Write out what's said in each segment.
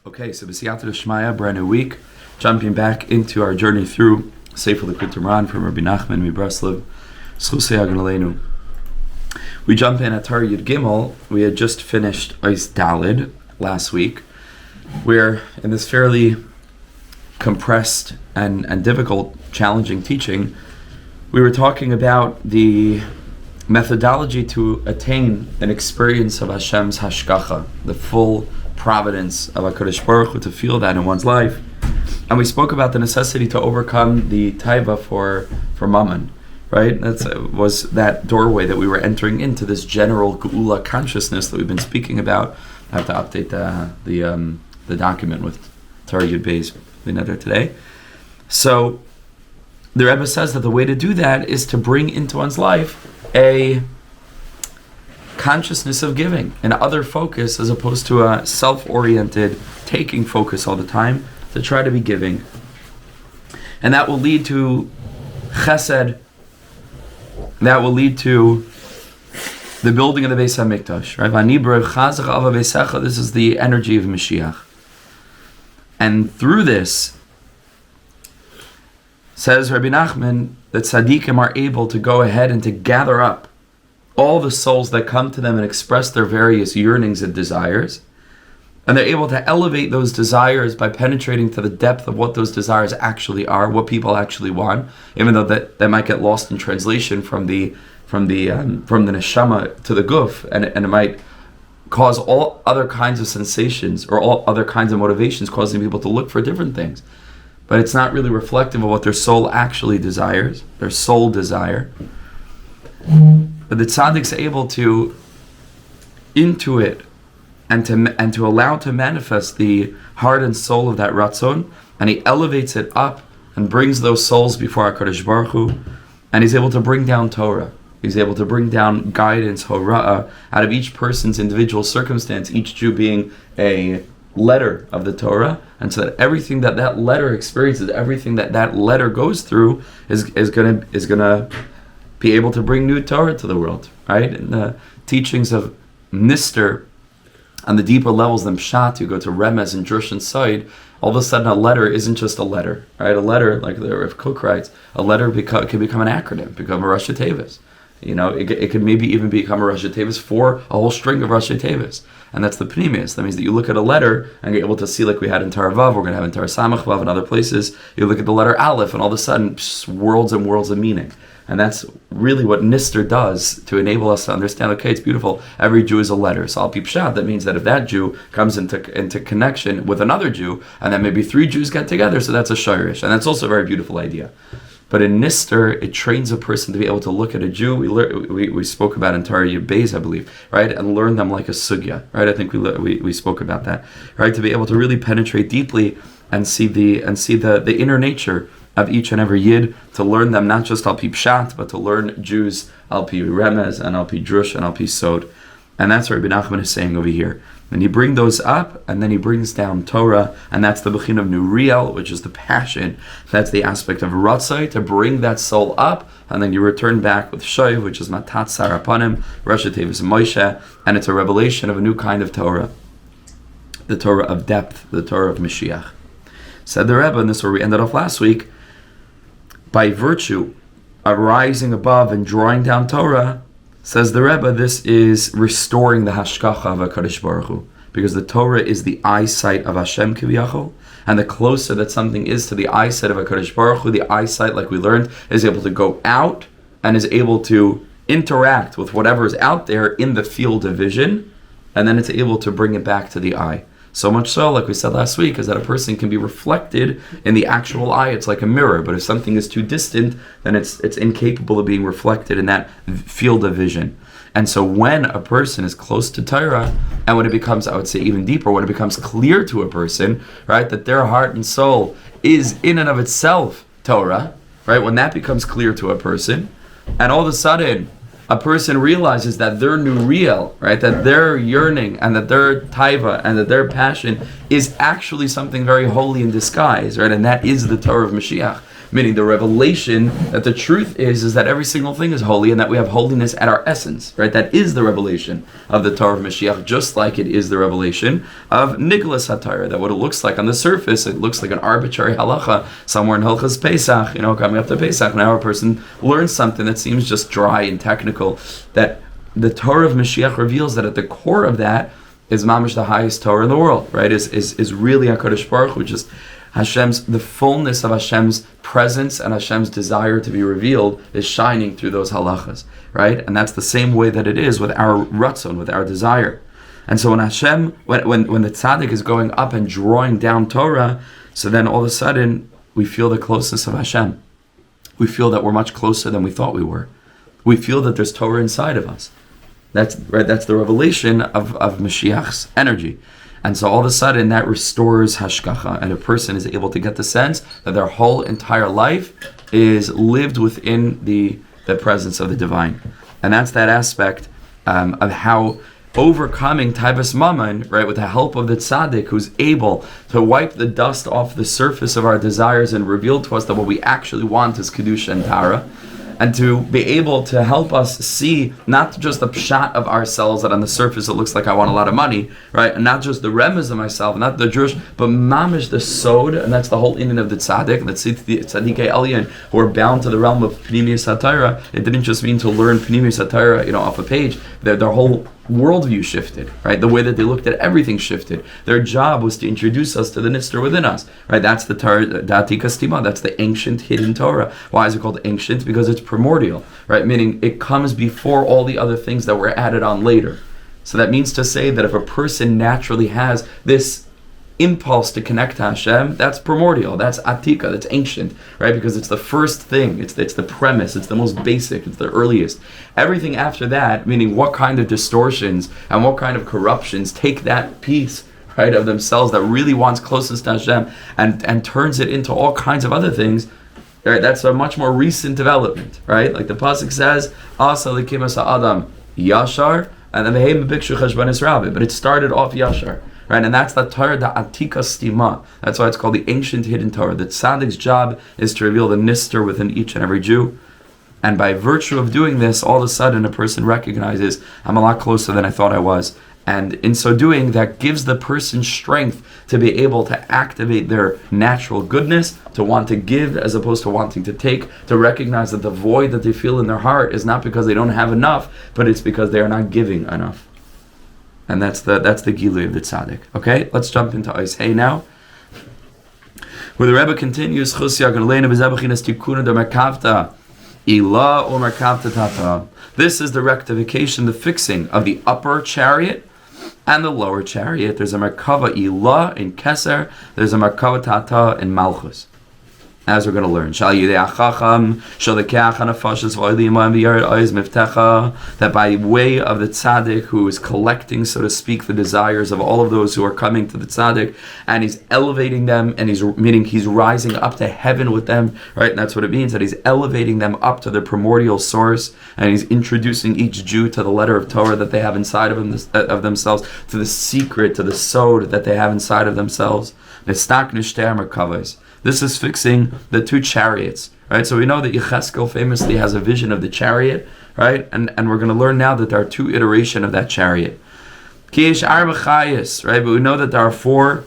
Okay, so B'siyata D'Shmaya, brand new week, jumping back into our journey through Sefer Likutei Moharan from Rebbe Nachman, Mibraslav, Schusei Hagan Aleinu. We jump in at Torah Yud Gimmul. We had just finished Ois Dalid last week, where in this fairly compressed and difficult, challenging teaching, we were talking about the methodology to attain an experience of Hashem's hashgacha, the full providence of HaKadosh Baruch Hu, to feel that in one's life. And we spoke about the necessity to overcome the taiva for mammon, right? That was that doorway that we were entering into this general Geulah consciousness that we've been speaking about. I have to update the document with Torah Yud Beis Binah today. So the Rebbe says that the way to do that is to bring into one's life a consciousness of giving, an other focus, as opposed to a self-oriented taking focus all the time, to try to be giving. And that will lead to chesed, that will lead to the building of the Beis HaMikdash, right? This is the energy of Mashiach. And through this, says Rebbe Nachman, that tzaddikim are able to go ahead and to gather up all the souls that come to them and express their various yearnings and desires. And they're able to elevate those desires by penetrating to the depth of what those desires actually are, what people actually want, even though that might get lost in translation from the neshama to the guf, and it might cause all other kinds of sensations or all other kinds of motivations, causing people to look for different things. But it's not really reflective of what their soul actually desires, their soul desire. But the tzaddik's able to intuit and to allow to manifest the heart and soul of that ratzon, and he elevates it up and brings those souls before HaKadosh Baruch Hu, and he's able to bring down Torah. He's able to bring down guidance, hora'ah, out of each person's individual circumstance, each Jew being a letter of the Torah, and so that everything that letter experiences, everything that letter goes through is gonna be able to bring new Torah to the world, right? And the teachings of Nister on the deeper levels than Pshat, you go to Remez and Drush and Side, all of a sudden a letter isn't just a letter, right? A letter, like the Rav Kook writes, a letter can become an acronym, become a Rashi Tevis. You know, it could maybe even become a Rashi Tevis for a whole string of Rashi Tevis. And that's the Pnimius. That means that you look at a letter and you're able to see, like we had in Torah Vav, we're going to have in Torah Samach Vav and other places, you look at the letter Aleph and all of a sudden, worlds and worlds of meaning. And that's really what Nister does to enable us to understand, okay, it's beautiful, every Jew is a letter. So Al Pi Pshat, that means that if that Jew comes into connection with another Jew, and then maybe three Jews get together, so that's a shacharis. And that's also a very beautiful idea. But in Nister, it trains a person to be able to look at a Jew. We spoke about in Torah Yud Beis, I believe, right, and learn them like a sugya, right? I think we spoke about that, right? To be able to really penetrate deeply and see the inner nature of each and every Yid, to learn them not just al pi pshat, but to learn Jews al pi remez and al pi drush and al pi sod. And that's what Rebbe Nachman is saying over here. And you bring those up, and then he brings down Torah, and that's the bechin of Nuriel, which is the passion. That's the aspect of Ratzai, to bring that soul up, and then you return back with Shoiv, which is Matat Sarapanim, Rashi Tevis Moshe, and it's a revelation of a new kind of Torah, the Torah of depth, the Torah of Mashiach. Said the Rebbe, and this is where we ended off last week, by virtue of rising above and drawing down Torah, says the Rebbe, this is restoring the hashgacha of HaKadosh Baruch Hu, because the Torah is the eyesight of Hashem Kiviyachol, and the closer that something is to the eyesight of HaKadosh Baruch Hu, the eyesight, like we learned, is able to go out and is able to interact with whatever is out there in the field of vision, and then it's able to bring it back to the eye. So much so, like we said last week, is that a person can be reflected in the actual eye. It's like a mirror, but if something is too distant, then it's incapable of being reflected in that field of vision. And so when a person is close to Torah, and when it becomes, I would say even deeper, when it becomes clear to a person, right, that their heart and soul is in and of itself Torah, right, when that becomes clear to a person, and all of a sudden, a person realizes that their new real, right, that their yearning and that their taiva and that their passion is actually something very holy in disguise, right, and that is the Torah of Mashiach. Meaning the revelation that the truth is that every single thing is holy and that we have holiness at our essence, right? That is the revelation of the Torah of Mashiach, just like it is the revelation of Nicholas HaTorah, that what it looks like on the surface, it looks like an arbitrary halacha somewhere in Hilchas Pesach, coming up to Pesach. Now a person learns something that seems just dry and technical, that the Torah of Mashiach reveals that at the core of that is mamish the highest Torah in the world, right? Is really HaKadosh Baruch Hu, which is the fullness of Hashem's presence and Hashem's desire to be revealed is shining through those halachas, right? And that's the same way that it is with our ratzon, with our desire. And so when Hashem, when the tzaddik is going up and drawing down Torah, so then all of a sudden we feel the closeness of Hashem. We feel that we're much closer than we thought we were. We feel that there's Torah inside of us. That's right. That's the revelation of Mashiach's energy. And so all of a sudden that restores hashgacha, and a person is able to get the sense that their whole entire life is lived within the presence of the divine. And that's that aspect of how overcoming taivas mammon, right, with the help of the tzaddik who's able to wipe the dust off the surface of our desires and reveal to us that what we actually want is kedusha and tara. And to be able to help us see not just the pshat of ourselves that on the surface it looks like I want a lot of money, right? And not just the remez of myself, not the Jewish, but mamish the sod, and that's the whole inyan of the tzaddik, the tzaddikei elyon, who are bound to the realm of pnimiyus hatayra. It didn't just mean to learn pnimiyus hatayra, off a page. Their whole worldview shifted, right? The way that they looked at everything shifted. Their job was to introduce us to the nister within us, right? That's the Torah, that's the ancient hidden Torah. Why is it called ancient? Because it's primordial, right? Meaning it comes before all the other things that were added on later. So that means to say that if a person naturally has this impulse to connect to Hashem, that's primordial, that's atika, that's ancient, right? Because it's the first thing, it's the premise, it's the most basic, it's the earliest. Everything after that, meaning what kind of distortions and what kind of corruptions take that piece, right, of themselves that really wants closeness to Hashem and turns it into all kinds of other things, right? That's a much more recent development, right? Like the pasuk says, Asa likim asa adam yashar, and then behem bikshu cheshbonis rabbi, but it started off yashar. Right, and that's the Torah, the Atika Stima. That's why it's called the ancient hidden Torah. The tzaddik's job is to reveal the nister within each and every Jew. And by virtue of doing this, all of a sudden a person recognizes, I'm a lot closer than I thought I was. And in so doing, that gives the person strength to be able to activate their natural goodness, to want to give as opposed to wanting to take, to recognize that the void that they feel in their heart is not because they don't have enough, but it's because they are not giving enough. And that's the Geulah of the tzaddik. Okay, let's jump into Ois Hey now, where the Rebbe continues. This is the rectification, the fixing of the upper chariot and the lower chariot. There's a merkava ilah in Keser. There's a merkava tata in Malchus. As we're going to learn, that by way of the tzaddik who is collecting, so to speak, the desires of all of those who are coming to the tzaddik, and he's elevating them, and he's rising up to heaven with them, right? And that's what it means, that he's elevating them up to their primordial source, and he's introducing each Jew to the letter of Torah that they have inside of themselves, to the secret, to the sod that they have inside of themselves. This is fixing the two chariots, right? So we know that Yecheskel famously has a vision of the chariot, right? And we're going to learn now that there are two iterations of that chariot. Right? But we know that there are four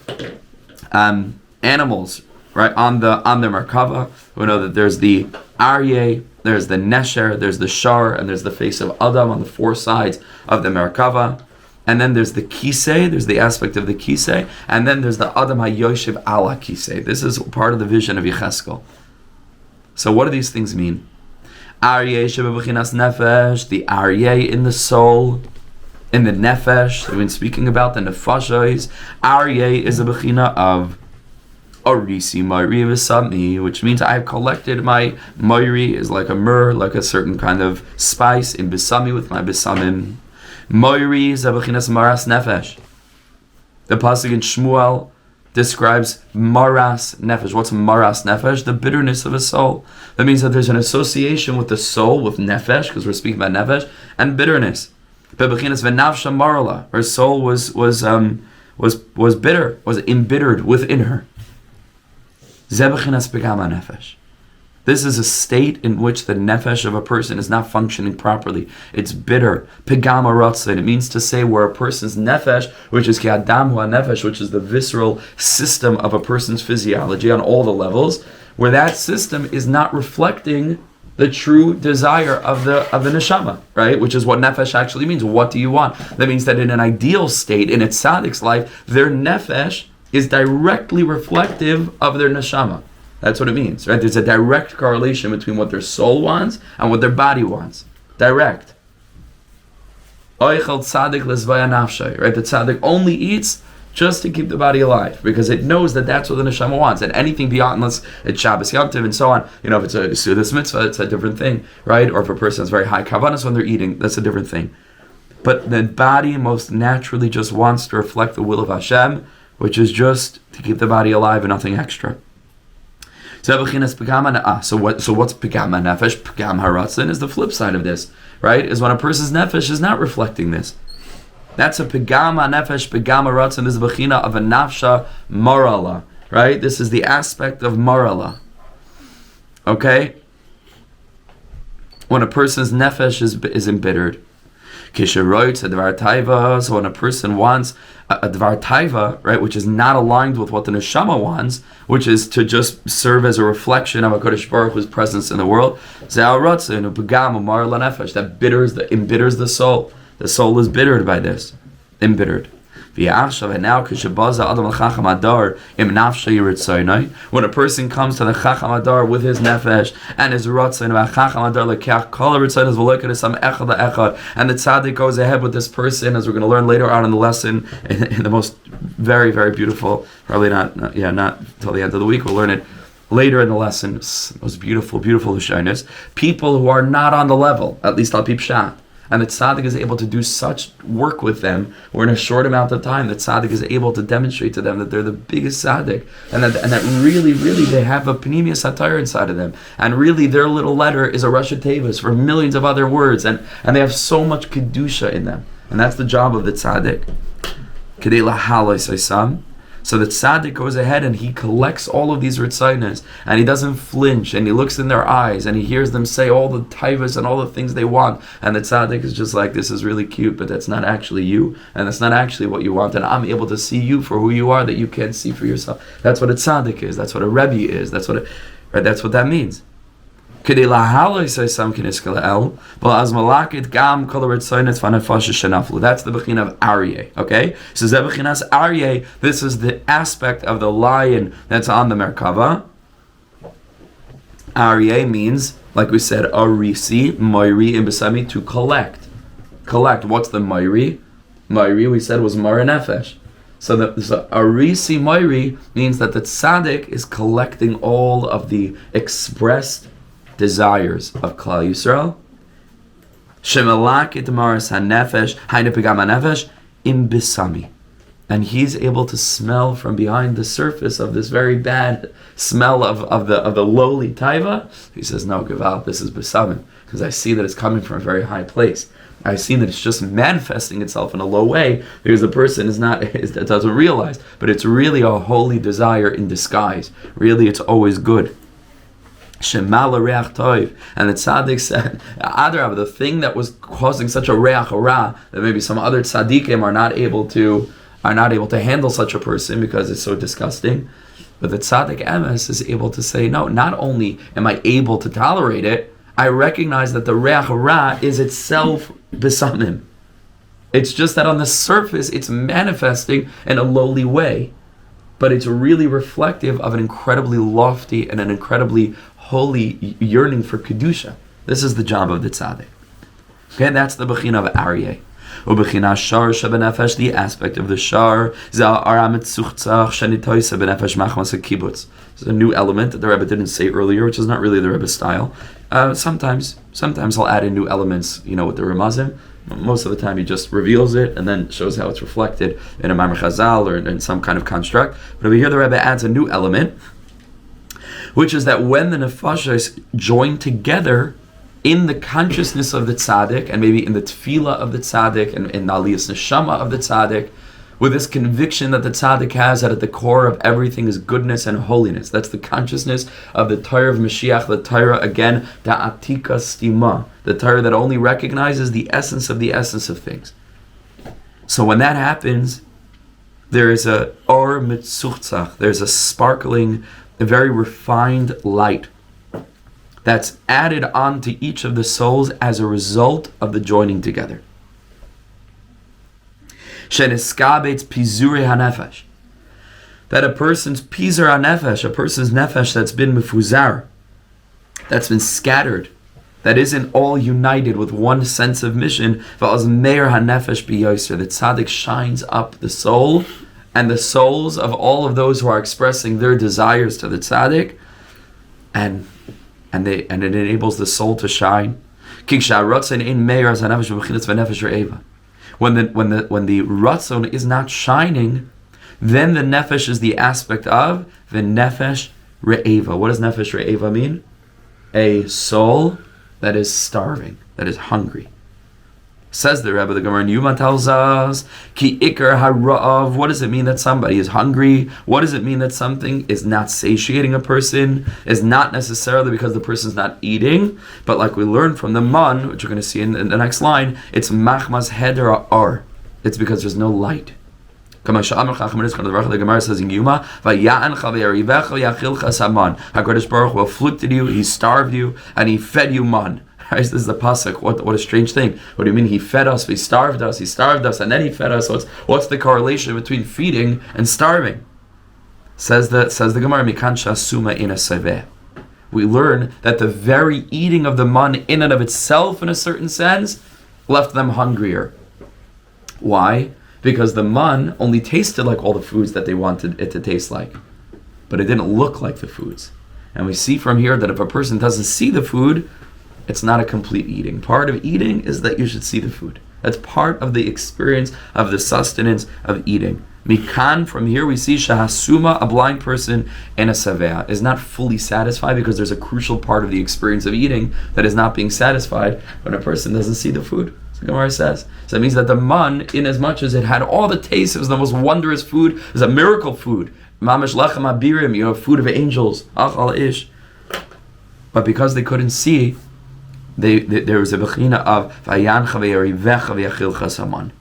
animals, right, on the Merkava. We know that there's the Aryeh, there's the Nesher, there's the Shar, and there's the face of Adam on the four sides of the Merkava. And then there's the kisei, there's the aspect of the kisei, and then there's the Adam HaYoshev ala kisei. This is part of the vision of Yecheskel. So what do these things mean? Aryeh shebebechinas nefesh, the Aryeh in the soul, in the nefesh, we've been speaking about the nefashos. Aryeh is a bechina of Orisi Moiri V'Sami, which means I have collected my Moiri, is like a myrrh, like a certain kind of spice, in Bisami with my Bisamim. Moiri is a bechinas maras nefesh. The pasuk in Shmuel describes maras nefesh. What's maras nefesh? The bitterness of a soul. That means that there's an association with the soul, with nefesh, because we're speaking about nefesh, and bitterness. Bechinas v'nafsha marla. Her soul was bitter, was embittered within her. Ze bechinas begama nefesh. This is a state in which the nefesh of a person is not functioning properly. It's bitter. Pegama ratzin. It means to say where a person's nefesh, which is ki'adam hu nefesh, which is the visceral system of a person's physiology on all the levels, where that system is not reflecting the true desire of the neshama, right? Which is what nefesh actually means. What do you want? That means that in an ideal state, in a tzaddik's life, their nefesh is directly reflective of their neshama. That's what it means, right? There's a direct correlation between what their soul wants and what their body wants. Direct. Oichel tzaddik lezvaya nafshay, right? The tzaddik only eats just to keep the body alive, because it knows that that's what the neshama wants. And anything beyond, unless it's Shabbos Yom Tov and so on, if it's a Sudas mitzvah, it's a different thing, right? Or if a person has very high kavanas when they're eating, that's a different thing. But the body most naturally just wants to reflect the will of Hashem, which is just to keep the body alive and nothing extra. So what's pegama nefesh? Pegam haratzin is the flip side of this, right? Is when a person's nefesh is not reflecting this. That's a pegama nefesh, pegama haratzin. This is the bechina of a nafsha morala, right? This is the aspect of morala. Okay? When a person's nefesh is embittered. So when a person wants a dvar taiva, right, which is not aligned with what the neshama wants, which is to just serve as a reflection of HaKadosh Baruch Hu's presence in the world, that embitters the soul. The soul is bittered by this, embittered. And now, when a person comes to the Chacham Adar with his nefesh and his ratzon, and the tzaddik goes ahead with this person, as we're going to learn later on in the lesson, in the most very, very beautiful, probably not till the end of the week, we'll learn it later in the lesson, most beautiful shyness, people who are not on the level, at least al pi pshat. And the tzaddik is able to do such work with them, where in a short amount of time, the tzaddik is able to demonstrate to them that they're the biggest tzaddik, and that really, they have a pneumiya satire inside of them, and really their little letter is a Rosh Tevis for millions of other words, and they have so much kedusha in them, and that's the job of the tzaddik. Kedei lahaloi saisam. So the tzaddik goes ahead and he collects all of these ritzainas, and he doesn't flinch, and he looks in their eyes, and he hears them say all the taivas and all the things they want, and the tzaddik is just like, this is really cute, but that's not actually you, and that's not actually what you want, and I'm able to see you for who you are that you can't see for yourself. That's what a tzaddik is. That's what a rebbe is. That's what that means. That's the bechina of Aryeh, okay? So zebechinas Aryeh, this is the aspect of the lion that's on the Merkava. Aryeh means, like we said, Arisi, Moiri, and Besami, to collect. Collect. What's the Moiri? Moiri, we said, was Mara Nefesh. So Arisi Moiri means that the tzaddik is collecting all of the expressed desires of Klal Yisrael. Shemalak itmaras hanefesh, hayne pegam hanefesh, im bisami, and he's able to smell from behind the surface of this very bad smell of the lowly taiva. He says, "No, Geulah, this is bisamim, because I see that it's coming from a very high place. I see that it's just manifesting itself in a low way because the person doesn't realize, but it's really a holy desire in disguise. Really, it's always good." Shemala reach toiv, and the tzaddik said, "Adrab, the thing that was causing such a reach ra that maybe some other tzaddikim are not able to handle such a person because it's so disgusting, but the tzaddik emes is able to say, no, not only am I able to tolerate it, I recognize that the reach ra is itself besamim. It's just that on the surface it's manifesting in a lowly way, but it's really reflective of an incredibly lofty and an incredibly holy yearning for kedusha. This is the job of the tzaddik. Okay, that's the bechina of Aryeh. Ubechina shar shebenefesh, the aspect of the shar, za aramet suchtzach shenitoyse benefesh machmas kibutz. It's a new element that the Rebbe didn't say earlier, which is not really the Rebbe's style. Sometimes he'll add in new elements, with the Ramazim. Most of the time he just reveals it and then shows how it's reflected in a Maimar Chazal or in some kind of construct. But over here the Rebbe adds a new element, which is that when the nefashos join together in the consciousness of the tzaddik, and maybe in the tefillah of the tzaddik, and in the aliyas neshama of the tzaddik, with this conviction that the tzaddik has that at the core of everything is goodness and holiness. That's the consciousness of the Torah of Mashiach, the Torah, again, da'atika stima, the Torah that only recognizes the essence of things. So when that happens, there is a or mitzuchtzach, there's a sparkling, a very refined light that's added on to each of the souls as a result of the joining together. Sheniskabetz pizure hanefesh, that a person's pizur hanefesh, a person's nefesh that's been mifuzar, that's been scattered, that isn't all united with one sense of mission. V'az meir hanefesh biyoser, the tzaddik shines up the soul and the souls of all of those who are expressing their desires to the tzaddik, and it enables the soul to shine. When the ratzon is not shining, then the nefesh is the aspect of the nefesh re'eva. What does nefesh re'eva mean? A soul that is starving, that is hungry. Says the Rebbe, the Gemara in Yuma tells us, Ki ikar ha'ra'av. What does it mean that somebody is hungry? What does it mean that something is not satiating a person? Is not necessarily because the person's not eating, but like we learned from the man, which we're going to see in the next line, it's machmas heder ar. It's because there's no light. The Gemara says in Yuma, HaKadosh Baruch Hu afflicted you, He starved you, and He fed you man. Right? This is the pasuk. What a strange thing. What do you mean He fed us? He starved us, and then He fed us. What's the correlation between feeding and starving? Says the Gemara, Mikan shasuma in a seveh. We learn that the very eating of the man in and of itself, in a certain sense, left them hungrier. Why? Because the man only tasted like all the foods that they wanted it to taste like, but it didn't look like the foods. And we see from here that if a person doesn't see the food, it's not a complete eating. Part of eating is that you should see the food. That's part of the experience of the sustenance of eating. Mikan, from here we see shahasuma, a blind person, and a savea is not fully satisfied because there's a crucial part of the experience of eating that is not being satisfied when a person doesn't see the food. So the Gemara says. So that means that the man, in as much as it had all the tastes, it was the most wondrous food, it was a miracle food. Mamash lechem abirim, you have food of angels, achal ish. But because they couldn't see, there was a bechina of vayan chavei rivecha v'yachil chasaman.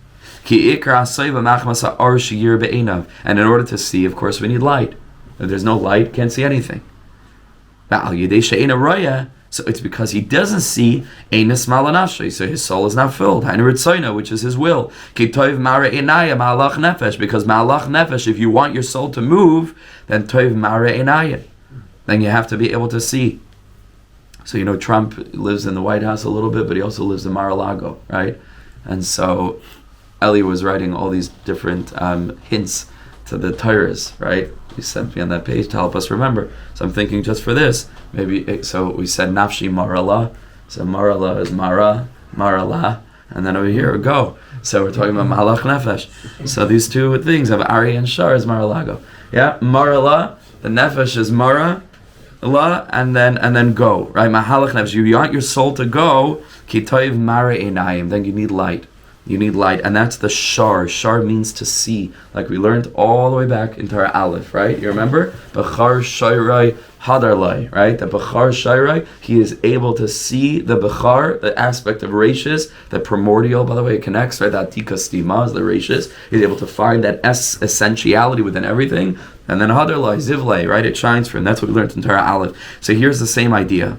Ki ikra asayva machmas ha'ar sheyir be'einav. And in order to see, of course, we need light. If there's no light, can't see anything. Al yedei she'ena roya. So it's because he doesn't see einas malanafshay, so his soul is not filled. Hainu ritzoyna, which is his will. Ki toiv mara enaya ma'alach nefesh, because ma'alach nefesh, if you want your soul to move, then toiv mara enaya. Then you have to be able to see. So Trump lives in the White House a little bit, but he also lives in Mar-a-Lago, right? And so Eli was writing all these different hints to the Torahs, right? He sent me on that page to help us remember. So I'm thinking just for this, so we said Nafshi Marala. So Marala is Marala, and then over here, go. So we're talking about Malach Nefesh. So these two things of Ari and Shar is Mar-a-Lago. Yeah, Marala, the Nefesh is Mara, Allah, and then go, right? Mahalach nefesh. You want your soul to go. Kitoiv mare einayim. Then you need light. You need light, and that's the shar. Shar means to see, like we learned all the way back in Torah Aleph, right? You remember? Bechar shayrai hadarlai, right? The bechar shayrai, he is able to see the bechar, the aspect of rachis, the primordial, by the way, it connects, right? That tika stima is the rachis. He's able to find that essentiality within everything. And then hadarlai, zivlei, right? It shines for him. That's what we learned in Torah Aleph. So here's the same idea.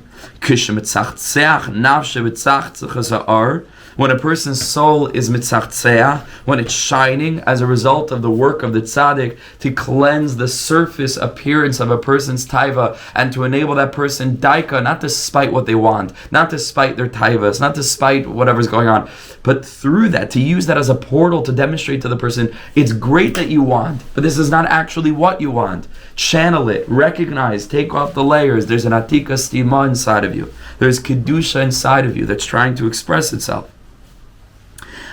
When a person's soul is mitzachtzeah, when it's shining as a result of the work of the tzaddik to cleanse the surface appearance of a person's taiva and to enable that person daika, not despite what they want, not despite their taivas, not despite whatever's going on, but through that, to use that as a portal to demonstrate to the person, it's great that you want, but this is not actually what you want. Channel it, recognize, take off the layers. There's an atika stima inside of you. There's kedusha inside of you that's trying to express itself.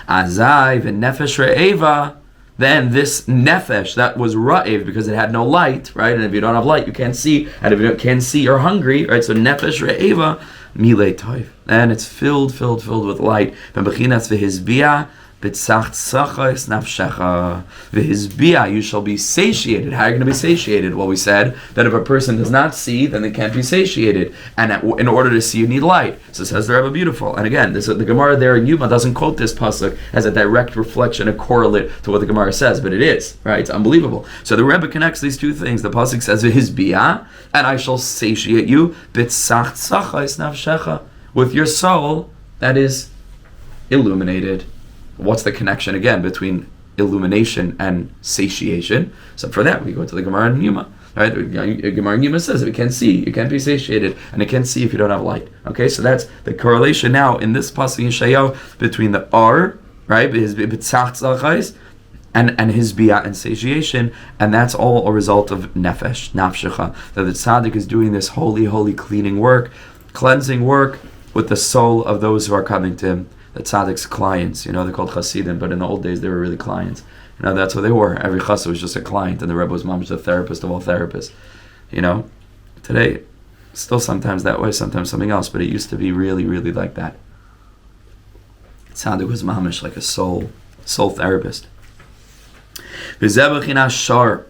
Azai v'nefesh re'eva, then this nefesh that was ra'ev because it had no light, right? And if you don't have light, you can't see. And if you can't see, you're hungry, right? So nefesh re'eva, milei toiv. And it's filled with light. V'bechinas v'hizbia B'tzachtzachos nafshecha v'hizbia, you shall be satiated. How are you going to be satiated? Well, we said that if a person does not see, then they can't be satiated. And in order to see, you need light. So says the Rebbe beautiful. And again, the Gemara there in Yuma doesn't quote this pasuk as a direct reflection, a correlate to what the Gemara says, but it is, right? It's unbelievable. So the Rebbe connects these two things. The pasuk says v'hizbia, and I shall satiate you b'tzachtzachos nafshecha, with your soul that is illuminated. What's the connection again between illumination and satiation? So for that we go to the Gemara in Yuma. Right? The Gemara in Yuma says if you can't see, you can't be satiated, and you can't see if you don't have light. Okay, so that's the correlation now in this pasuk in Yeshayahu between the R, right, his b'tzachtzachos, and his bia and satiation, and that's all a result of nefesh, nafshecha. That the tzaddik is doing this holy, cleaning work, cleansing work with the soul of those who are coming to him. The tzaddik's clients, they're called chasidim, but in the old days they were really clients. That's what they were. Every chassid was just a client, and the Rebbe was mamash the therapist of all therapists. Today, still sometimes that way, sometimes something else, but it used to be really, really like that. Tzaddik was mamash like a soul therapist. V'zeh b'chinas shar.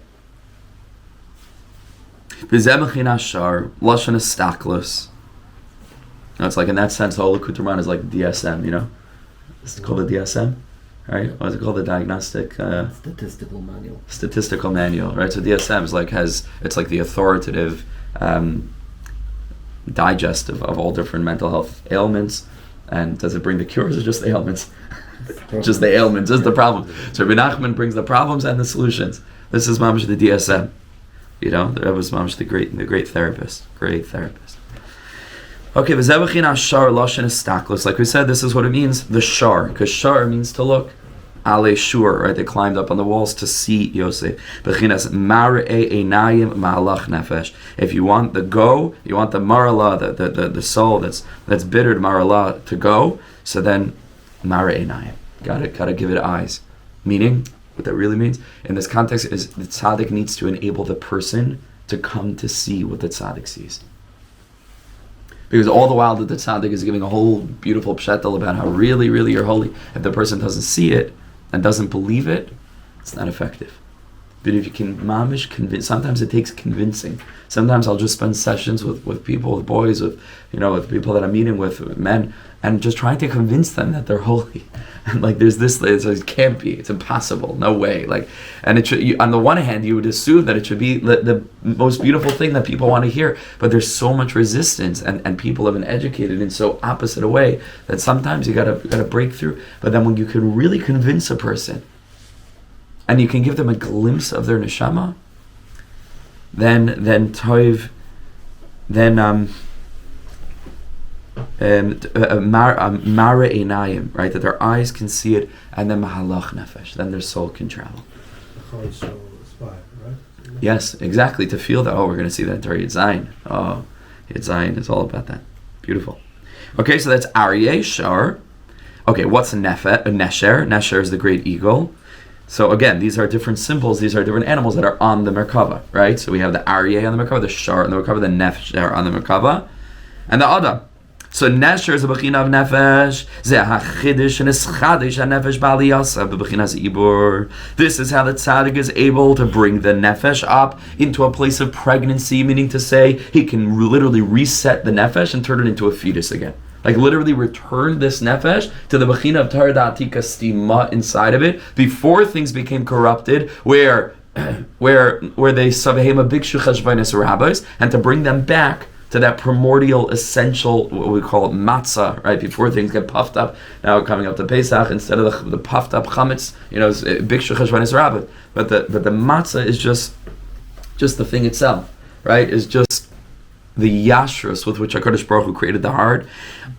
V'zeh b'chinas shar, lashon estaklus. It's like in that sense, the whole Likutei Moharan is like DSM, It's called the DSM, right? What is it called? The diagnostic... Statistical manual, right? So DSM is it's like the authoritative digest of all different mental health ailments. And does it bring the cures or just the ailments? Just the ailments, just the problem. So Rebbe Nachman brings the problems and the solutions. This is mamash the DSM. That was mamash the great therapist. Great therapist. Okay, v'zeh shar lashon estaklus. Like we said, this is what it means, the shar, because shar means to look. Ale shur, right? They climbed up on the walls to see Yosef. B'chinas mar'e einayim ma'alach nefesh. If you want you want the marala, the soul that's bittered marala to go. So then mar'e einayim, gotta give it eyes. Meaning, what that really means in this context is the tzaddik needs to enable the person to come to see what the tzaddik sees. Because all the while that the tzaddik is giving a whole beautiful pshetel about how really, really you're holy, if the person doesn't see it and doesn't believe it, it's not effective. But if you can mamish convince, sometimes it takes convincing. Sometimes I'll just spend sessions with people, with boys, with people that I'm meeting with men, and just trying to convince them that they're holy. And there's this, it can't be, it's impossible, no way. And it should, on the one hand, you would assume that it should be the most beautiful thing that people want to hear, but there's so much resistance, and people have been educated in so opposite a way that sometimes you gotta break through. But then when you can really convince a person, and you can give them a glimpse of their neshama, then toiv, then mara einayim, right? That their eyes can see it, and then mahalach nefesh, then their soul can travel. Yes, exactly. To feel that. We're going to see that in Torah Yitzayin. Yitzayin is all about that. Beautiful. Okay, so that's Aryeh Shar. Okay, what's a nesher? Nesher is the great eagle. So again, these are different symbols. These are different animals that are on the Merkava, right? So we have the Aryeh on the Merkava, the Shar on the Merkava, the Nesher on the Merkava, and the Adam. So Nesher is a b'china of nefesh. Zeh hachidish and eschadish ha-nefesh b'aliyasa b'b'chinas ibur. This is how the tzaddik is able to bring the nefesh up into a place of pregnancy, meaning to say he can literally reset the nefesh and turn it into a fetus again. Literally return this nefesh to the b'china of Torah da'atika stima inside of it before things became corrupted, where they savehim a big shechashvainas rabbis, and to bring them back to that primordial, essential, what we call matzah, right? Before things get puffed up. Now coming up to Pesach, instead of the puffed up chametz, big shechashvainas rabbis. But the matzah is just the thing itself, right? Is just the yashrus with which HaKadosh Baruch Hu created the heart.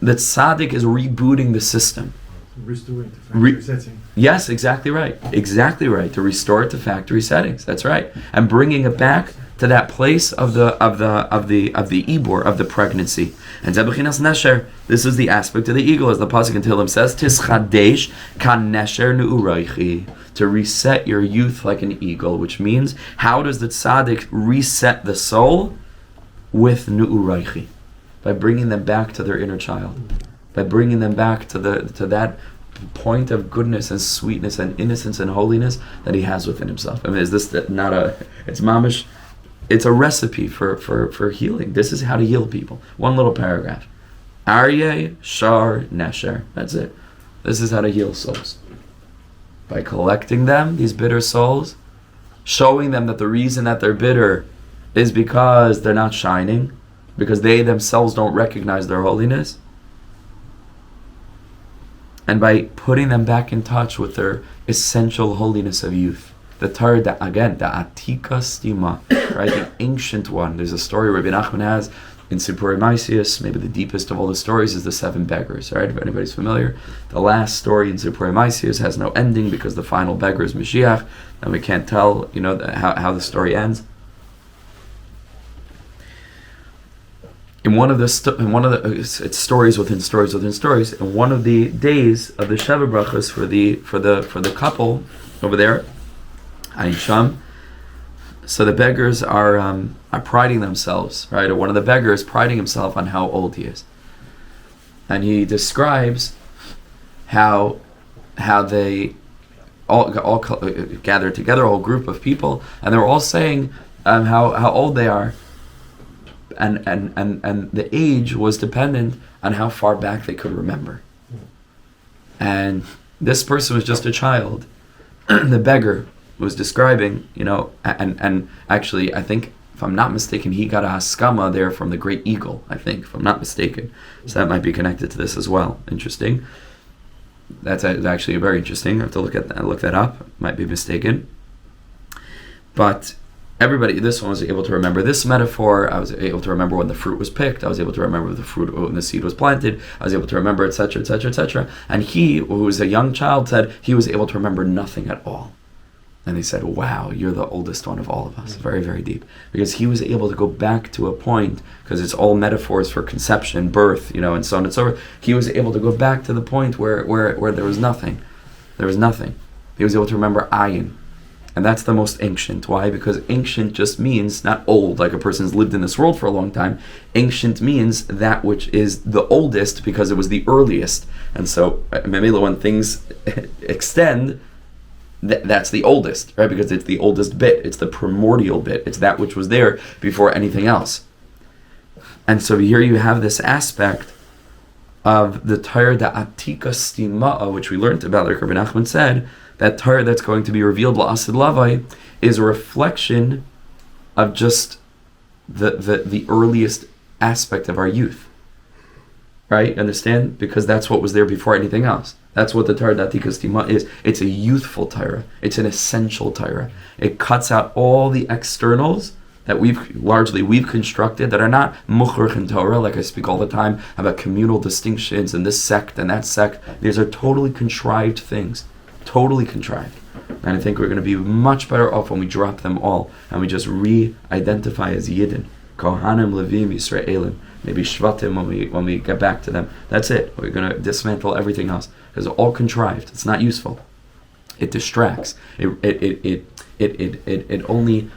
The tzaddik is rebooting the system. Restoring to factory setting. Yes, exactly right. Exactly right. To restore it to factory settings. That's right. And bringing it back to that place of the ibur, of the pregnancy. And Zebuchinas Nesher, this is the aspect of the eagle, as the pasuk in Tehillim says, Tischadesh kan Nesher nu'uraychi, to reset your youth like an eagle, which means, how does the tzaddik reset the soul? With nu'uraychi, by bringing them back to their inner child, by bringing them back to that point of goodness and sweetness and innocence and holiness that he has within himself. I mean, is this not it's mamish, it's a recipe for healing. This is how to heal people. One little paragraph. Aryeh, Shar, Nesher. That's it. This is how to heal souls. By collecting them, these bitter souls, showing them that the reason that they're bitter is because they're not shining, because they themselves don't recognize their holiness, and by putting them back in touch with their essential holiness of youth. The Torah, again, the Atika Stima, right? The ancient one. There's a story Rebbe Nachman has in SHIURIM, maybe the deepest of all the stories is the 7 beggars, right? If anybody's familiar. The last story in SHIURIM has no ending because the final beggar is Mashiach, and we can't tell, how the story ends. In one of the it's stories within stories within stories. In one of the days of the Sheva Brachos for the couple over there, Ayin Sham, so the beggars are priding themselves, right? Or one of the beggars priding himself on how old he is, and he describes how they all gathered together, a whole group of people, and they were all saying how old they are. And the age was dependent on how far back they could remember. And this person was just a child. The beggar was describing, and actually, I think, if I'm not mistaken, he got a haskama there from the great eagle, I think, if I'm not mistaken. So that might be connected to this as well. Interesting. That's actually very interesting. I have to look that up. Might be mistaken. But everybody, this one was able to remember this metaphor. I was able to remember when the fruit was picked. I was able to remember the fruit when the seed was planted. I was able to remember, etc., etc., etc. And he, who was a young child, said he was able to remember nothing at all. And they said, wow, you're the oldest one of all of us. Very, very deep. Because he was able to go back to a point, because it's all metaphors for conception, birth, and so on and so forth. He was able to go back to the point where there was nothing. There was nothing. He was able to remember ayin. And that's the most ancient. Why? Because ancient just means not old, like a person's lived in this world for a long time. Ancient means that which is the oldest because it was the earliest. And so, when things extend, that's the oldest, right? Because it's the oldest bit. It's the primordial bit. It's that which was there before anything else. And so here you have this aspect of the Torah, the Atika Stima'a, which we learned about, like Rebbe Nachman said, that Torah that's going to be revealed La'asid Lavai is a reflection of just the earliest aspect of our youth. Right? Understand? Because that's what was there before anything else. That's what the Torah Datika Stima is. It's a youthful Torah. It's an essential Torah. It cuts out all the externals that we've constructed that are not mukhrach in Torah, like I speak all the time about communal distinctions and this sect and that sect. These are totally contrived things. Totally contrived. And I think we're going to be much better off when we drop them all and we just re-identify as Yidden. Kohanim, Levim, Yisraelim. Maybe Shvatim when we get back to them. That's it. We're going to dismantle everything else. Because it's all contrived. It's not useful. It distracts. It only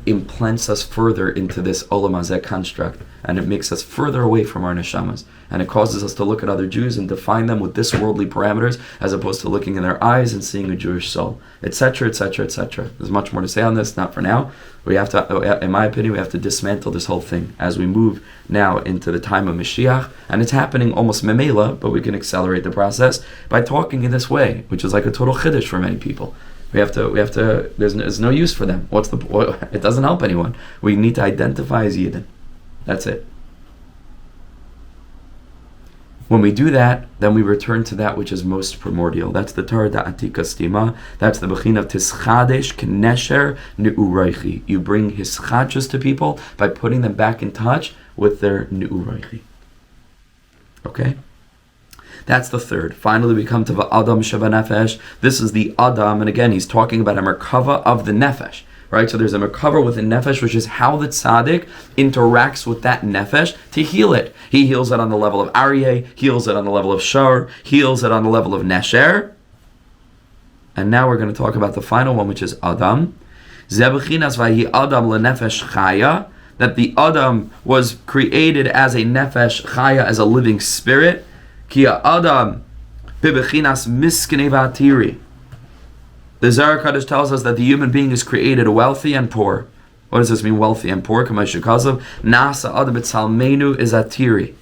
implants us further into this Olam Hazeh construct, and it makes us further away from our neshamas, and it causes us to look at other Jews and define them with this worldly parameters, as opposed to looking in their eyes and seeing a Jewish soul, etc., etc., etc. There's much more to say on this, not for now. We have to, in my opinion, we have to dismantle this whole thing as we move now into the time of Mashiach, and it's happening almost memela, but we can accelerate the process by talking in this way, which is like a total chiddush for many people. We have to. There's no use for them. It doesn't help anyone. We need to identify as Yidden. That's it. When we do that, then we return to that which is most primordial. That's the Torah Da'atika Stima. That's the Bechin of Tischadesh Knesher Ne'uraychi. You bring hischadshus to people by putting them back in touch with their Ne'uraychi. Okay? That's the third. Finally, we come to the Adam Sheba Nefesh. This is the Adam, and again, he's talking about a Merkava of the Nefesh. Right? So there's a Merkava within Nefesh, which is how the Tzaddik interacts with that Nefesh to heal it. He heals it on the level of Aryeh, heals it on the level of Shar, heals it on the level of Nesher. And now we're going to talk about the final one, which is Adam. Zebechinas Vahi Adam LeNefesh Chaya, that the Adam was created as a Nefesh Chaya, as a living spirit. Ki Adam Bibechinas misknei v'atiri. The Zohar Kadosh tells us that the human being is created wealthy and poor. What does this mean, wealthy and poor? Nasa adam b'tzalmenu is atiri.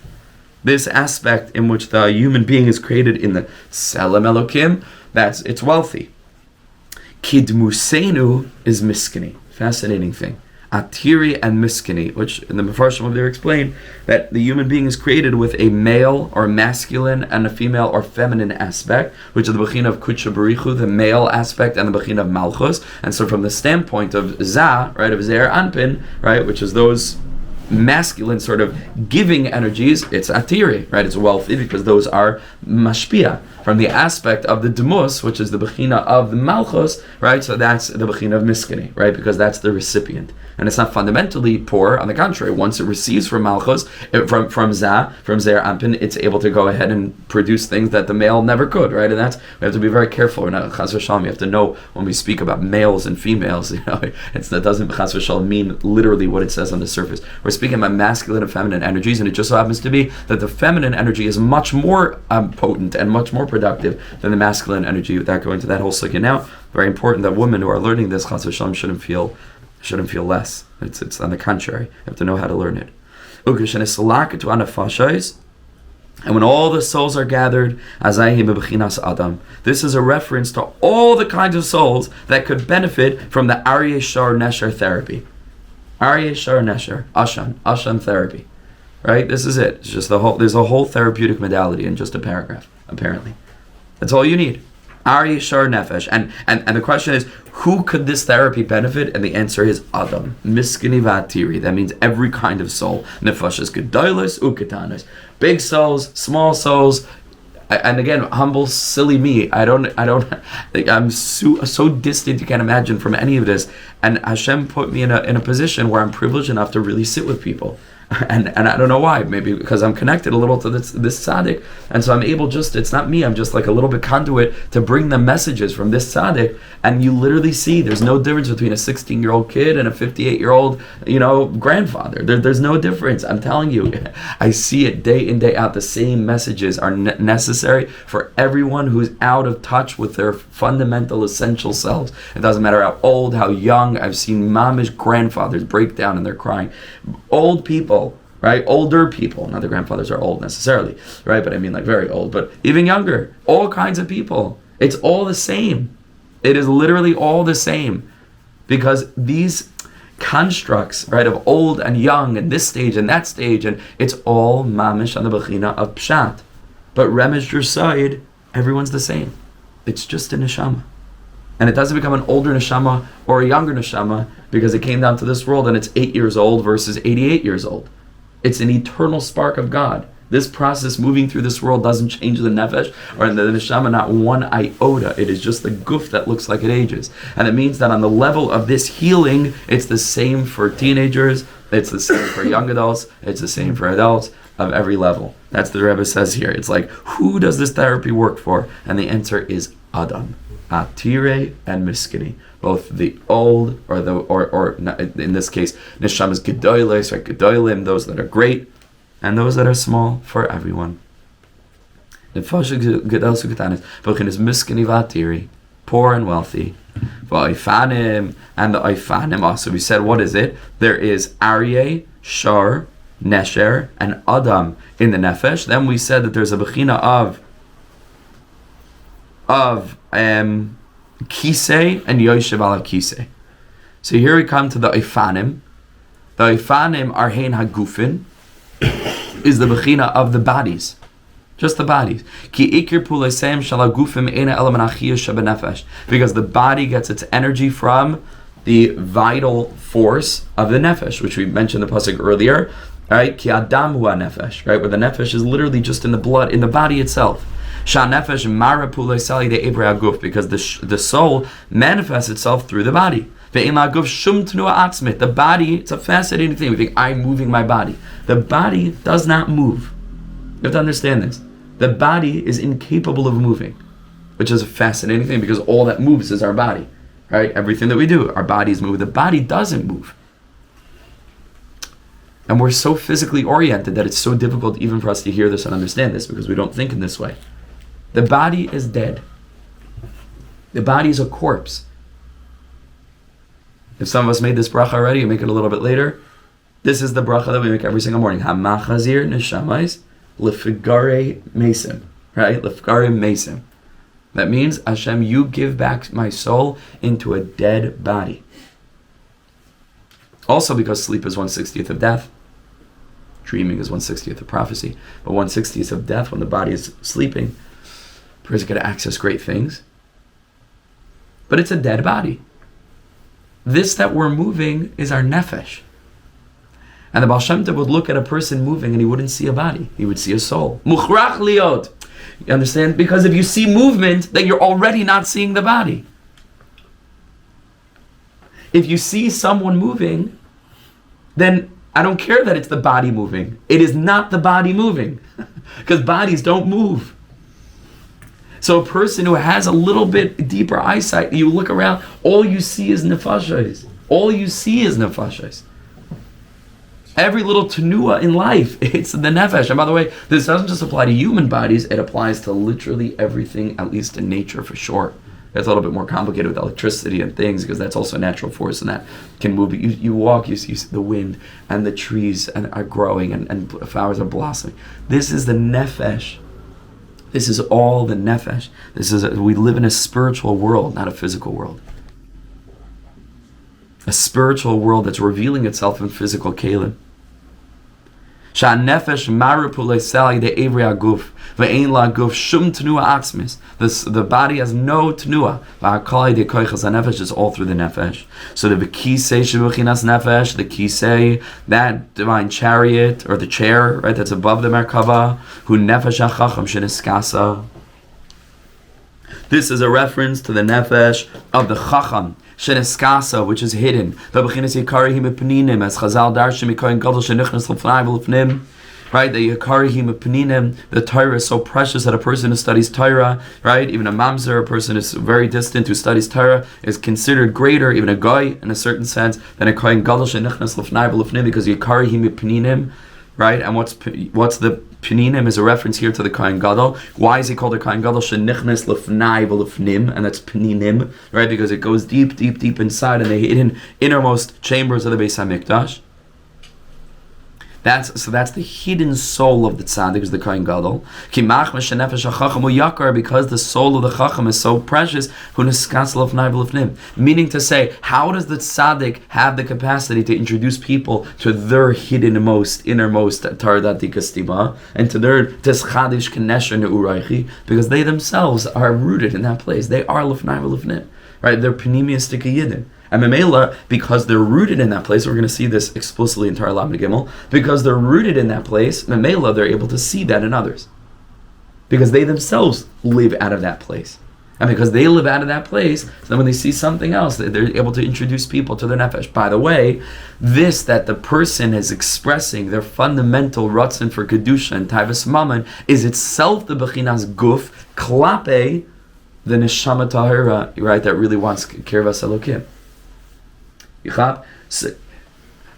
This aspect in which the human being is created in the Selem Elokim, it's wealthy. Kidmusenu is miskini. Fascinating thing. Atiri and miskini, which in the Mefarshim over there explain that the human being is created with a male or masculine and a female or feminine aspect, which is the Bechina of Kutsha Barichu, the male aspect, and the Bechina of Malchus. And so from the standpoint of Za, right, of Zeir Anpin, right, which is those masculine sort of giving energies, it's atiri, right? It's wealthy because those are mashpia. From the aspect of the demus, which is the bechina of the malchus, right? So that's the bechina of miskini, right? Because that's the recipient. And it's not fundamentally poor. On the contrary, once it receives from malchus, from Zeir Anpin, it's able to go ahead and produce things that the male never could, right? And we have to be very careful. We're not chas v'shalom. You have to know when we speak about males and females, that doesn't chas v'shalom mean literally what it says on the surface. We're speaking about masculine and feminine energies, and it just so happens to be that the feminine energy is much more potent and much more productive than the masculine energy. Without going into that whole sugya now, very important that women who are learning this chas v'shalom shouldn't feel less. It's on the contrary. You have to know how to learn it. And when all the souls are gathered, this is a reference to all the kinds of souls that could benefit from the R Nesher therapy. R Nesher, Ashan therapy. Right? This is it. It's just there's a whole therapeutic modality in just a paragraph, apparently. That's all you need. R Nefesh. And the question is, who could this therapy benefit? And the answer is Adam. Miskini v'atiri. That means every kind of soul. Nefashas gedolos uketanos. Big souls, small souls. And again, humble, silly me. I'm so distant you can't imagine from any of this. And Hashem put me in a position where I'm privileged enough to really sit with people. And I don't know why. Maybe because I'm connected a little to this tzaddik, and so I'm able it's not me. I'm just like a little bit conduit to bring the messages from this tzaddik. And you literally see there's no difference between a 16-year-old kid and a 58-year-old, grandfather. There's no difference. I'm telling you, I see it day in, day out. The same messages are necessary for everyone who's out of touch with their fundamental, essential selves. It doesn't matter how old, how young. I've seen mamish grandfathers break down and they're crying. Old people, right? Older people. Not the grandfathers are old necessarily, right? But I mean like very old, but even younger. All kinds of people. It's all the same. It is literally all the same. Because these constructs, right, of old and young and this stage and that stage, and it's all mamish on the bechina of pshat. But remez your side, everyone's the same. It's just a neshama. And it doesn't become an older neshama or a younger neshama because it came down to this world and it's 8 years old versus 88 years old. It's an eternal spark of God. This process moving through this world doesn't change the nefesh or the neshama, not one iota. It is just the guf that looks like it ages. And it means that on the level of this healing, it's the same for teenagers, it's the same for young adults, it's the same for adults of every level. That's the Rebbe says here. It's like, who does this therapy work for? And the answer is Adam. Atire and miskini, both the old or in this case neshamas gedolos or gedolim, those that are great and those that are small, for everyone. The is miskini v'atiri, poor and wealthy. V'oifanim, and the oifanim also. We said, what is it? There is Aryeh, Shar, Nesher, and Adam in the nefesh. Then we said that there's a bechina of Kisei and Yoshev alav Kisei. So here we come to the Ifanim. The Ifanim are Hein Hagufin, is the bechina of the bodies. Just the bodies. Ki ikir puleseim shalagufim ena elamanachiyah shabenefesh. Because the body gets its energy from the vital force of the nefesh, which we mentioned in the pasuk earlier. Right? Ki adam hu nefesh. Right? Where the nefesh is literally just in the blood, in the body itself. Because the soul manifests itself through the body. The body, it's a fascinating thing. We think, I'm moving my body. The body does not move. You have to understand this. The body is incapable of moving, which is a fascinating thing because all that moves is our body. Right? Everything that we do, our bodies move. The body doesn't move. And we're so physically oriented that it's so difficult even for us to hear this and understand this because we don't think in this way. The body is dead. The body is a corpse. If some of us made this bracha already, you make it a little bit later. This is the bracha that we make every single morning. Hamachazir neshamais lefigare mesim. Right? Lefigare mesim. That means, Hashem, you give back my soul into a dead body. Also because sleep is 1/60th of death. Dreaming is 1/60th of prophecy. But 1/60th of death, when the body is sleeping, a person can access great things. But it's a dead body. This that we're moving is our nefesh. And the Baal Shem Tov would look at a person moving and he wouldn't see a body. He would see a soul. Mukhrach liot. You understand? Because if you see movement, then you're already not seeing the body. If you see someone moving, then I don't care that it's the body moving. It is not the body moving. Because bodies don't move. So a person who has a little bit deeper eyesight, you look around, all you see is nefashos. All you see is nefashos. Every little tenua in life, it's the nefesh. And by the way, this doesn't just apply to human bodies, it applies to literally everything, at least in nature for sure. It's a little bit more complicated with electricity and things, because that's also a natural force and that can move. You walk, you see the wind, and the trees are growing, and flowers are blossoming. This is the nefesh. This is all the nefesh. We live in a spiritual world, not a physical world. A spiritual world that's revealing itself in physical kelim. The body has no tenua. The nefesh is all through the nefesh. So the kisei shebuchinas nefesh, the kisei, that divine chariot or the chair, right? That's above the merkava. Hu nefesh hachacham sheniskasa. This is a reference to the nefesh of the chacham. Sheniskasa, which is hidden. As Chazal Darshan Mikoyin Gadol Shenichnas L'fnai V'L'fnim. Right, the Yakarihim Paninim, the Torah is so precious that a person who studies Torah, right, even a mamzer, a person who is very distant who studies Torah, is considered greater, even a guy in a certain sense, than a Kohen Gadol Shenichnas L'fnai V'L'fnim, because Yakarihim Paninim, right, and what's the Paninim is a reference here to the Kohen Gadol. Why is he called a Kohen Gadol? Shenichnas L'fnai V'L'fnim, and that's Paninim, right, because it goes deep, deep, deep inside in the hidden innermost chambers of the Beis HaMikdash. That's the hidden soul of the tzaddik, is the Kohen Gadol. Because the soul of the chacham is so precious. Meaning to say, how does the tzaddik have the capacity to introduce people to their innermost Torah Stima and to their teschadish kenesher neuraychi? Because they themselves are rooted in that place. They are lefnai v'lefnim, right? They're panimiistic Yedidim. And Memela, because they're rooted in that place, we're going to see this explicitly in Torah Lamed Gimmul, because they're rooted in that place, Memela, they're able to see that in others. Because they themselves live out of that place. And because they live out of that place, so then when they see something else, they're able to introduce people to their nefesh. By the way, this that the person is expressing, their fundamental ratzon for Kedusha and Taivas Mammon, is itself the Bechinas Guf, Klape, the Neshama Tahira, right, that really wants Kirvas Elokim.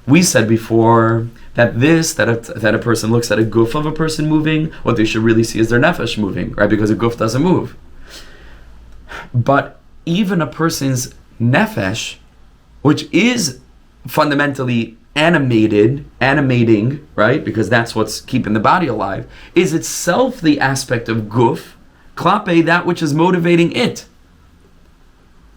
We said before that a person looks at a guf of a person moving, what they should really see is their nefesh moving, right? Because a guf doesn't move. But even a person's nefesh, which is fundamentally animating, right? Because that's what's keeping the body alive, is itself the aspect of guf, klape, that which is motivating it.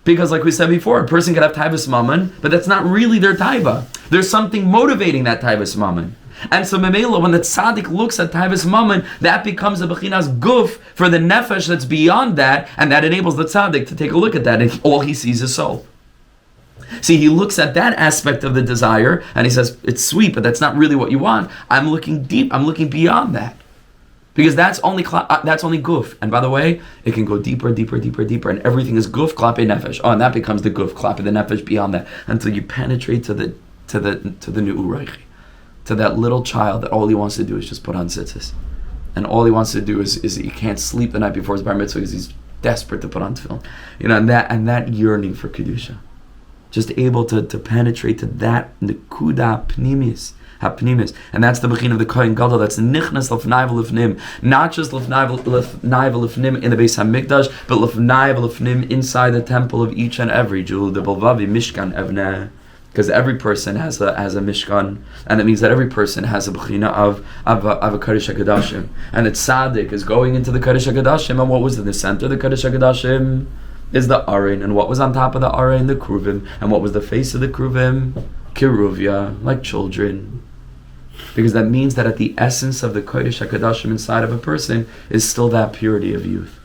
Because like we said before, a person could have taivas mammon, but that's not really their taiva. There's something motivating that taivas mammon. And so memela, when the tzaddik looks at taivas mammon, that becomes a bechinas guf for the nefesh that's beyond that, and that enables the tzaddik to take a look at that, and all he sees is soul. See, he looks at that aspect of the desire, and he says, it's sweet, but that's not really what you want. I'm looking deep, I'm looking beyond that. Because that's only guf, and by the way, it can go deeper, and everything is guf, klape nefesh. Oh, and that becomes the guf, klape the nefesh beyond that, until you penetrate to the neuraychi, to that little child that all he wants to do is just put on tzitzis, and all he wants to do is he can't sleep the night before his bar mitzvah because he's desperate to put on tefillin, and that yearning for kedusha, just able to penetrate to that nekuda pnimis. hapnimis, and that's the Bechina of the Kohen Gadol. That's nichnas lefnai v'lefnim, not just lefnai v'lefnim in the Beis Hamikdash, but lefnai v'lefnim inside the temple of each and every Jew. The Balvavi Mishkan Evneh. Because every person has a mishkan, and it means that every person has a bechina of a Kodesh HaKodashim, and the tzaddik is going into the Kodesh HaKodashim. And what was in the center of the Kodesh HaKodashim is the arin, and what was on top of the arin? The kruvim, and what was the face of the kruvim? Kiruvia, like children. Because that means that at the essence of the Kodesh HaKodashim inside of a person is still that purity of youth.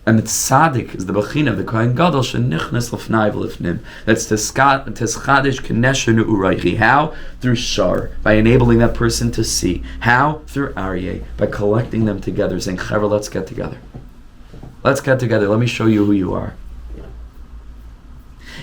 And the tzaddik is the bechina of the Kohen Gadol shenichnas lefnai v'lefnim. That's teschadish keneshenu uraychi. How? Through shar, by enabling that person to see. How? Through aryeh, by collecting them together, saying, "Chaver, let's get together. Let's get together. Let me show you who you are."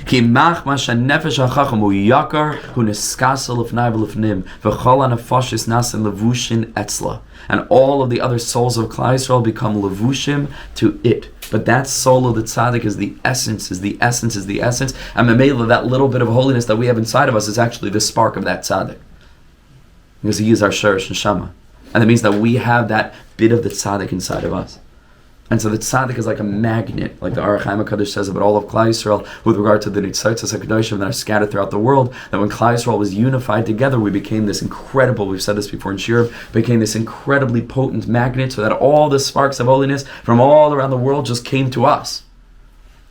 Ki machmas nefesh hachacham hu yakar hu neskasel lefnai v'lefnim v'chol hanefashis nasen levushin etzla. And all of the other souls of Klal Yisrael become levushim to it. But that soul of the tzaddik is the essence, is the essence, is the essence. And Mamela, that little bit of holiness that we have inside of us is actually the spark of that tzaddik. Because he is our sherish neshama. And that means that we have that bit of the tzaddik inside of us. And so the tzaddik is like a magnet, like the R Chaim HaKadosh says about all of Klal Yisrael with regard to the Nitzitzos HaKadoshim that are scattered throughout the world, that when Klal Yisrael was unified together, we became this incredible, we've said this before in SHIURIM, became this incredibly potent magnet so that all the sparks of holiness from all around the world just came to us.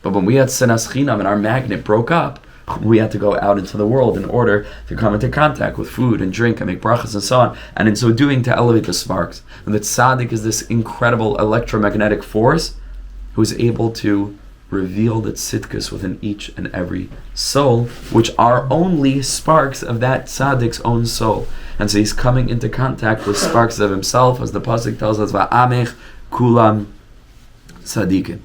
But when we had Sinas Chinam and our magnet broke up, we had to go out into the world in order to come into contact with food and drink and make brachas and so on, and in so doing to elevate the sparks. And the tzaddik is this incredible electromagnetic force who is able to reveal the tzidkus within each and every soul, which are only sparks of that tzaddik's own soul. And so he's coming into contact with sparks of himself, as the pasuk tells us, Va'amech kulam tzaddikim.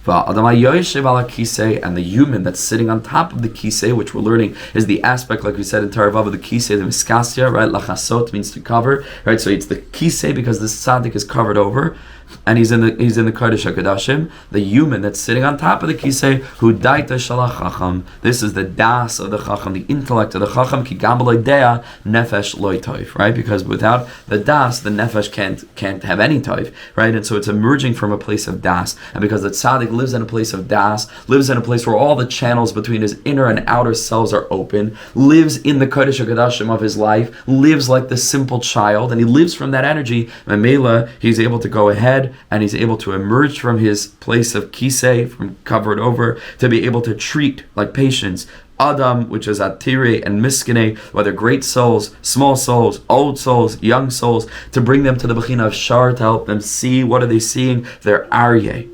And the human that's sitting on top of the kisei, which we're learning is the aspect, like we said in Torah Vav, of the kisei, the miskasya, right? Lachasot means to cover, right? So it's the kisei because the tzaddik is covered over, and he's in the Kodesh HaKodashim. The human that's sitting on top of the kisei, hu daita shalach chacham. This is the das of the chacham, the intellect of the chacham. Ki gam b'lo dea nefesh loy toif, right? Because without the das, the nefesh can't have any toif, right? And so it's emerging from a place of das, and because the tzaddik lives in a place of das, lives in a place where all the channels between his inner and outer selves are open, lives in the Kodesh HaKodashim of his life, lives like the simple child, and he lives from that energy. Mamela, he's able to go ahead and he's able to emerge from his place of kisei, from covered over, to be able to treat like patients Adam, which is Atire and Miskene, whether great souls, small souls, old souls, young souls, to bring them to the Bechina of Shar, to help them see. What are they seeing? They're Aryeh.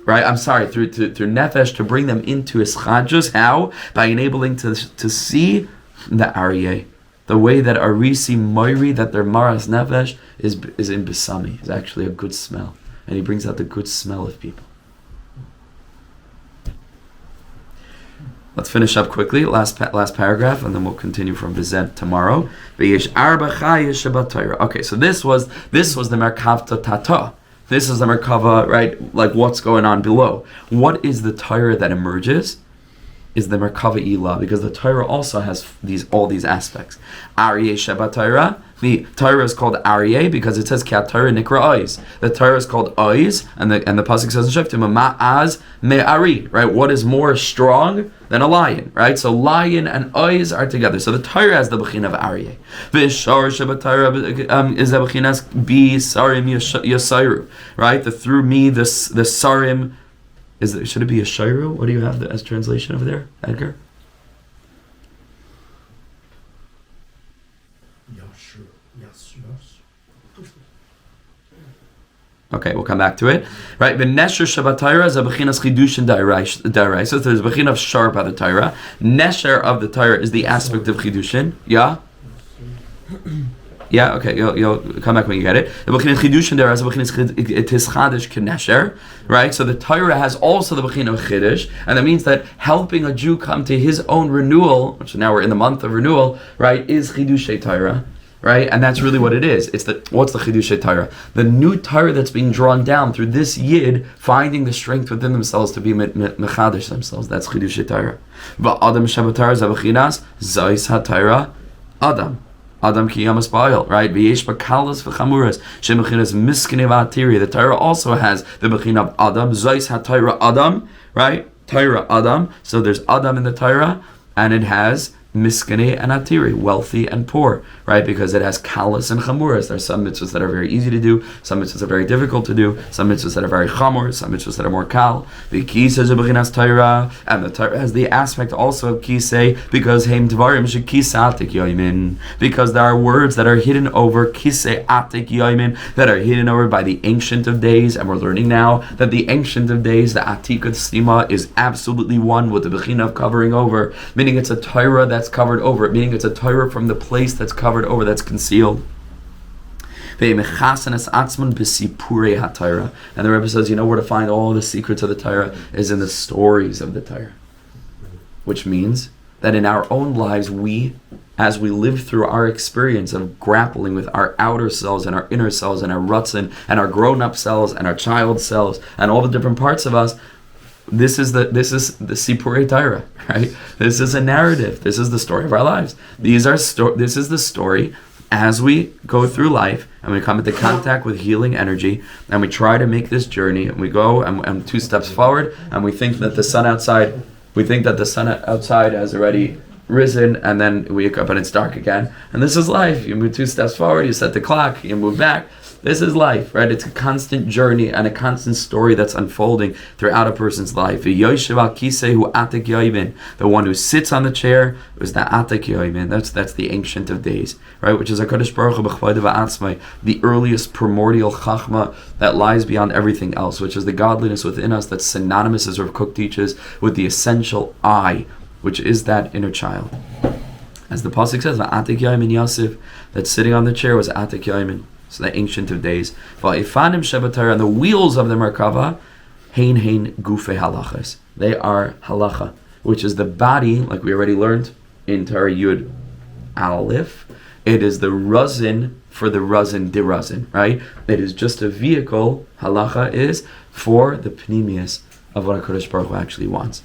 Right? I'm sorry, through Nefesh, to bring them into Ischadjus. How? By enabling to see the Aryeh. The way that Arisi Moiri, that their Maras Nefesh is in Besami, is actually a good smell. And he brings out the good smell of people. Let's finish up quickly, last paragraph, and then we'll continue from Bizet tomorrow. Okay, so this was the Merkavta Tata. This is the Merkava, right? Like what's going on below. What is the Torah that emerges? Is the Merkava Ilah, because the Torah also has all these aspects. Aryeh Sheba Torah. The Torah is called Aryeh because it says Kat Torah Nikra Ois. The Torah is called Ois, and the pasuk says in Shoftim Ma'az Me'ari. Right? What is more strong than a lion? Right? So lion and Ois are together. So the Torah has the Bechina of Aryeh. V'Shar Sheba Torah is the Bechinas Bi Sarim Yosairu. Right? The through me the Sarim. Should it be a shayru? What do you have as translation over there, Edgar? Okay, we'll come back to it. Right, the Nesher Shabbat Torah is a bechinas chidushin dairai. So there's a bechin of shar by the Torah. Nesher of the Torah is the aspect of chidushin. Yeah. Yeah, okay, you'll come back when you get it. The Bechina Chidushin there has a Bechina Tischadish Kenesher, right? So the Torah has also the Bechina of Chidush, and that means that helping a Jew come to his own renewal, which now we're in the month of renewal, right, is Chidushay Torah, right? And that's really what it is. What's the Chidushay Torah? The new Torah that's being drawn down through this Yid, finding the strength within themselves to be Mechadish themselves. That's Chidushay Torah. But Adam Shabbat Torah Zabachinas, Zais HaTorah, Adam. Adam ki yamas ba'il, right? V'yesh b'kalas v'chamuras shemechinas miskene v'atiri. The Torah also has the mechin of Adam, Zeis ha-Torah Adam, right? Torah Adam. So there's Adam in the Torah, and it has miskene and atiri, wealthy and poor, right? Because it has kalas and chamuras. There's some mitzvahs that are very easy to do, some mitzvahs are very difficult to do, some mitzvahs that are very chamur, some mitzvahs that are more kal. The kisa is a bechinas Torah, and the Torah has the aspect also of kisei, because heim dvarim shekisa atik yoimin, because there are words that are hidden over kisei atik yoimin, that are hidden over by the Ancient of Days, and we're learning now that the Ancient of Days, the atikut stima, is absolutely one with the bechina of covering over, meaning it's a Torah that's covered over it, meaning it's a Torah from the place that's covered over, that's concealed. And the Rebbe says, you know where to find all the secrets of the Torah is in the stories of the Torah. Which means that in our own lives, as we live through our experience of grappling with our outer selves and our inner selves and our rutzin and our grown-up selves and our child selves and all the different parts of us, this is the Sipurei Torah, right? This is a narrative. This is the story of our lives. This is the story as we go through life and we come into contact with healing energy and we try to make this journey and we go and 2 steps forward and we think that the sun outside has already risen, and then we wake up and it's dark again. And this is life. You move 2 steps forward, you set the clock, you move back. This is life, right? It's a constant journey and a constant story that's unfolding throughout a person's life. The one who sits on the chair is the Atik Yoimin. That's the Ancient of Days, right? Which is HaKadosh Baruch Hu b'chvayda v'atzmai, the earliest primordial Chochmah that lies beyond everything else, which is the godliness within us that's synonymous, as Rav Kook teaches, with the essential I, which is that inner child. As the pasuk says, Atik Yoimin Yosef, that sitting on the chair was Atik Yoimin. So the Ancient of Days. And the wheels of the Merkava, hein gufe halachas. They are halacha, which is the body, like we already learned in Torah Yud Aleph. It is the razin for the razin dirazin, right? It is just a vehicle, halacha is, for the pnimius of what HaKadosh Baruch Hu actually wants.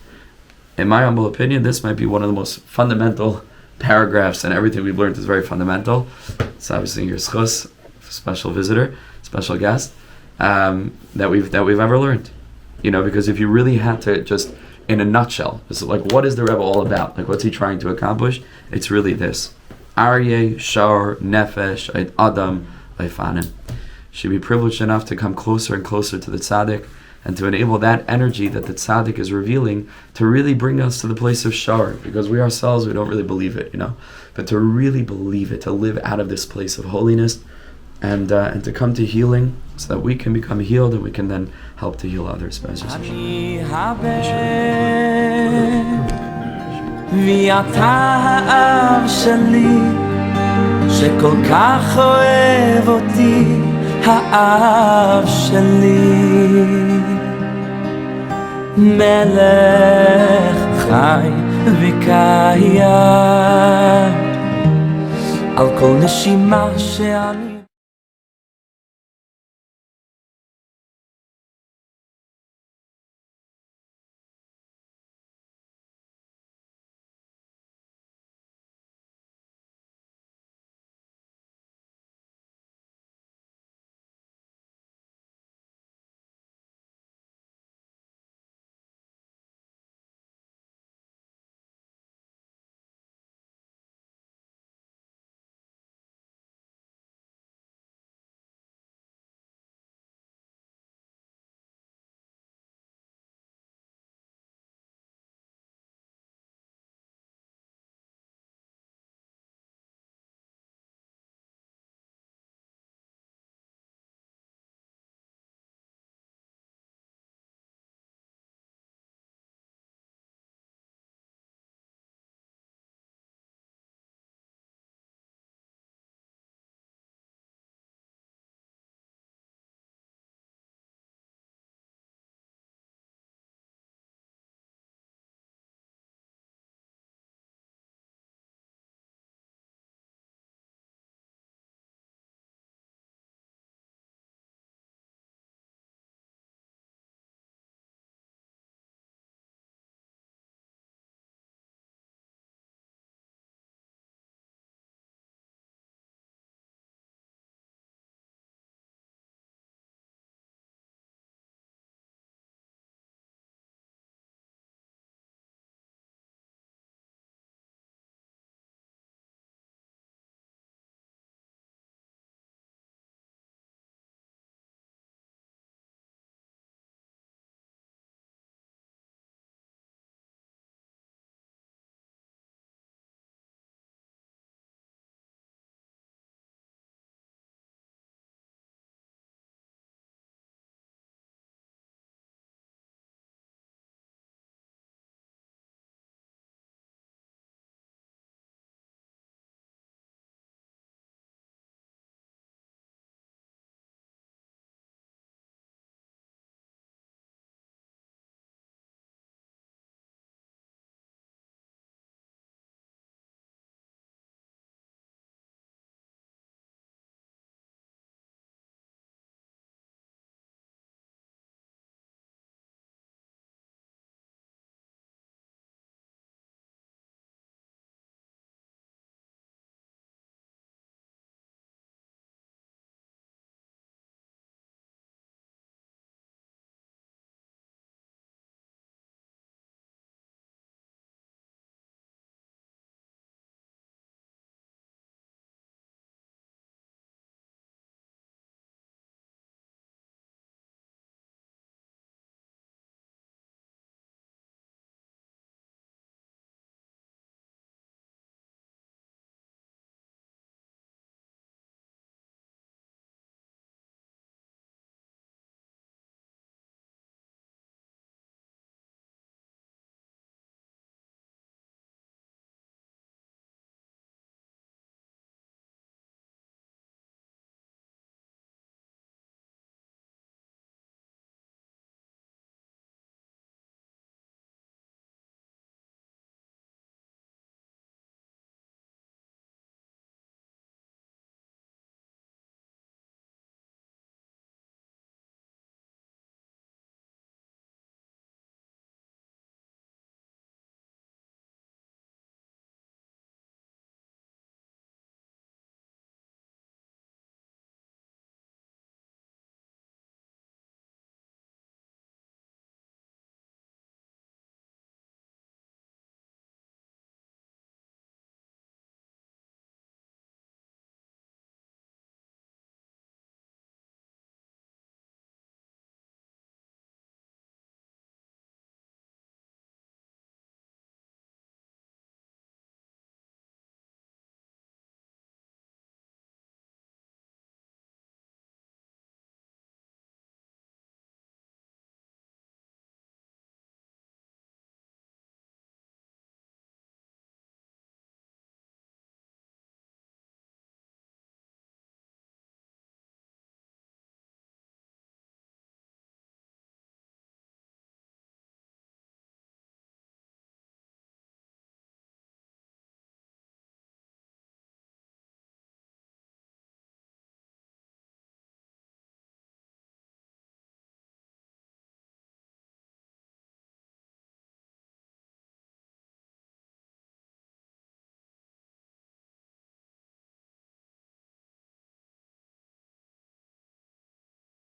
In my humble opinion, this might be one of the most fundamental paragraphs, and everything we've learned is very fundamental. It's obviously your schus, special visitor, special guest, that we've ever learned. You know, because if you really had to just, in a nutshell, this is like, what is the Rebbe all about? Like, what's he trying to accomplish? It's really this: Aryeh, Shar, Nefesh, Adam, Leifanim. Should be privileged enough to come closer and closer to the tzaddik, and to enable that energy that the tzaddik is revealing to really bring us to the place of Shar, because we ourselves, we don't really believe it, you know, but to really believe it, to live out of this place of holiness, and to come to healing, so that we can become healed and we can then help to heal others.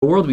world